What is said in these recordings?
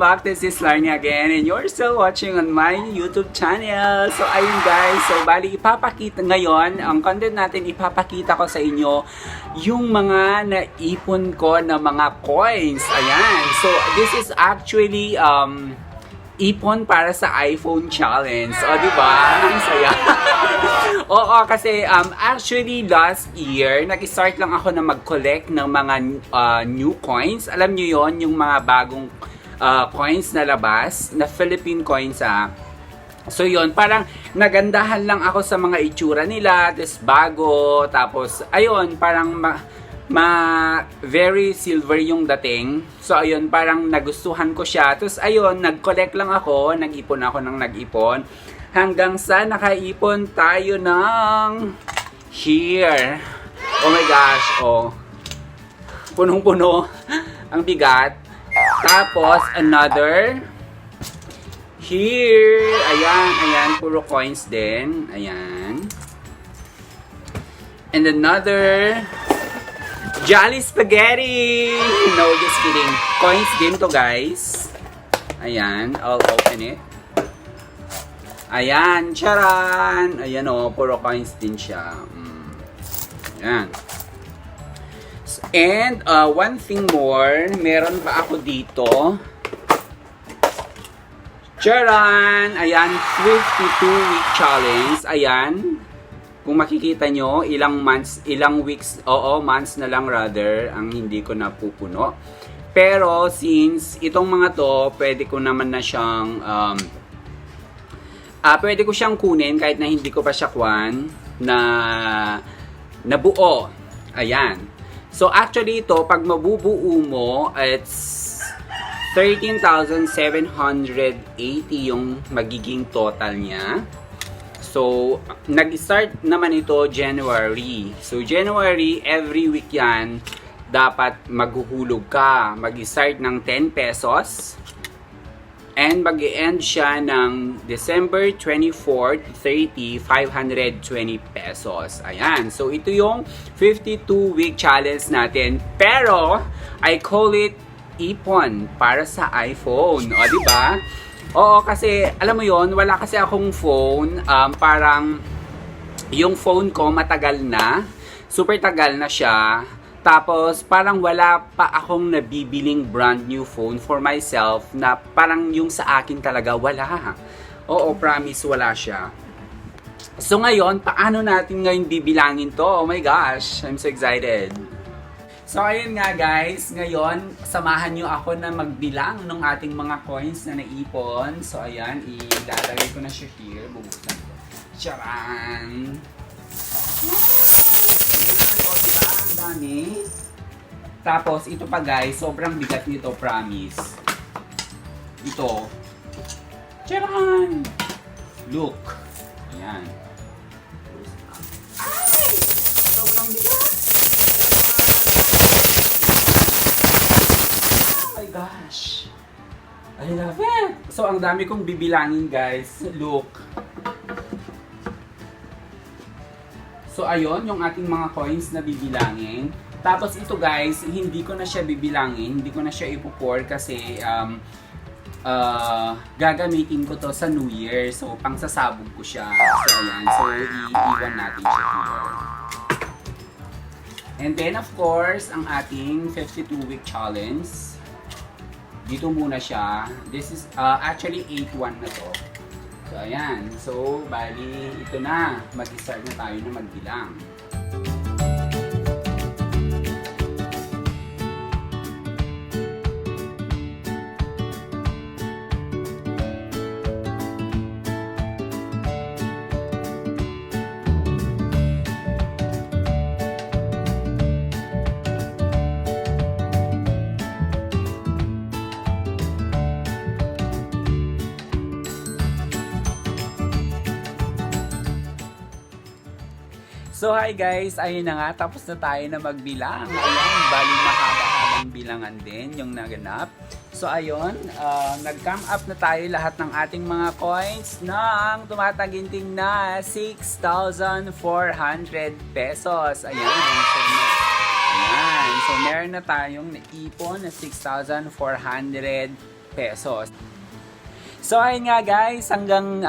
back. This is Larnie again and you're still watching on my YouTube channel. So ayun guys, so bali ipapakita ngayon, ang content natin ipapakita ko sa inyo yung mga naipon ko na mga coins. Ayan. So this is actually ipon para sa iPhone challenge. O, diba? Ang saya. Oo, kasi actually last year, nag-start lang ako na mag-collect ng mga new coins. Alam nyo yon, yung mga bagong coins na labas, na Philippine coins So yon, parang nagandahan lang ako sa mga itsura nila, tapos bago, tapos ayun, parang very silver yung dating. So ayun, parang nagustuhan ko siya. Tapos ayun, nag-collect lang ako, nag-ipon ako ng nag-ipon. Hanggang sa nakaipon tayo ng here. Oh my gosh, oh. Punong-puno ang bigat. Tapos another here. Ayan, puro coins din. Ayan. And another Jolly Spaghetti! No, just kidding. Coins din to, guys. Ayan, I'll open it. Ayan, charan! Ayan o, puro coins din siya. Ayan. And, one thing more, meron pa ako dito. Charan! Ayan, 52-week challenge. Ayan. Kung makikita nyo, ilang months na lang rather, ang hindi ko napupuno. Pero since itong mga to, pwede ko naman na siyang, pwede ko siyang kunin kahit na hindi ko pa siya nabuo. Ayan. So actually ito, pag mabubuo mo, it's 13,780 yung magiging total niya. So, nag-start naman ito January. So, January, every week yan, dapat maghuhulog ka. Mag-start ng 10 pesos. And mag-end siya ng December 24 to 30, 520 pesos. Ayan. So, ito yung 52-week challenge natin. Pero, I call it ipon para sa iPhone. O, diba? Oo, kasi alam mo yon, wala kasi akong phone, parang yung phone ko matagal na, super tagal na siya, tapos parang wala pa akong nabibiling brand new phone for myself na parang yung sa akin talaga wala. Oo, promise wala siya. So ngayon, paano natin ngayon bibilangin to? Oh my gosh, I'm so excited. So ayun nga guys, ngayon samahan nyo ako na magbilang ng ating mga coins na naipon. So ayan, ilalagay ko na siya here. Bubuksan ko. Charan! Ayan, o diba? Ang dami. Tapos ito pa guys, sobrang bigat nito, promise. Ito. Charan! Look. Ayan. Ay! Sobrang bigat. Gosh, I love it. So, ang dami kong bibilangin, guys. Look. So, ayun, yung ating mga coins na bibilangin. Tapos, ito, guys, hindi ko na siya bibilangin. Hindi ko na siya ipupour kasi gagamitin ko to sa New Year. So, pangsasabog ko siya. So, ayan. So, iiwan natin siya here. And then, of course, ang ating 52-week challenge. Dito muna siya. This is actually 8-1 na to. So, ayan. So, bali, ito na. Mag-start na tayo na magbilang. So hi guys, ayun na nga, tapos na tayo na magbilang. Ayan, bali mahaba-habang bilangan din yung naganap. So ayun, nag-come up na tayo lahat ng ating mga coins ng tumataginting na 6,400 pesos. Ayan, so meron na tayong naipon na 6,400 pesos. So ayun nga guys, hanggang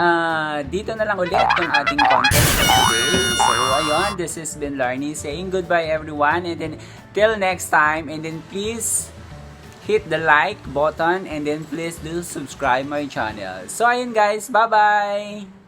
dito na lang ulit yung ating content for today. So ayun, this has been Larnie saying goodbye everyone, and then till next time, and then please hit the like button, and then please do subscribe my channel. So ayun guys, bye bye!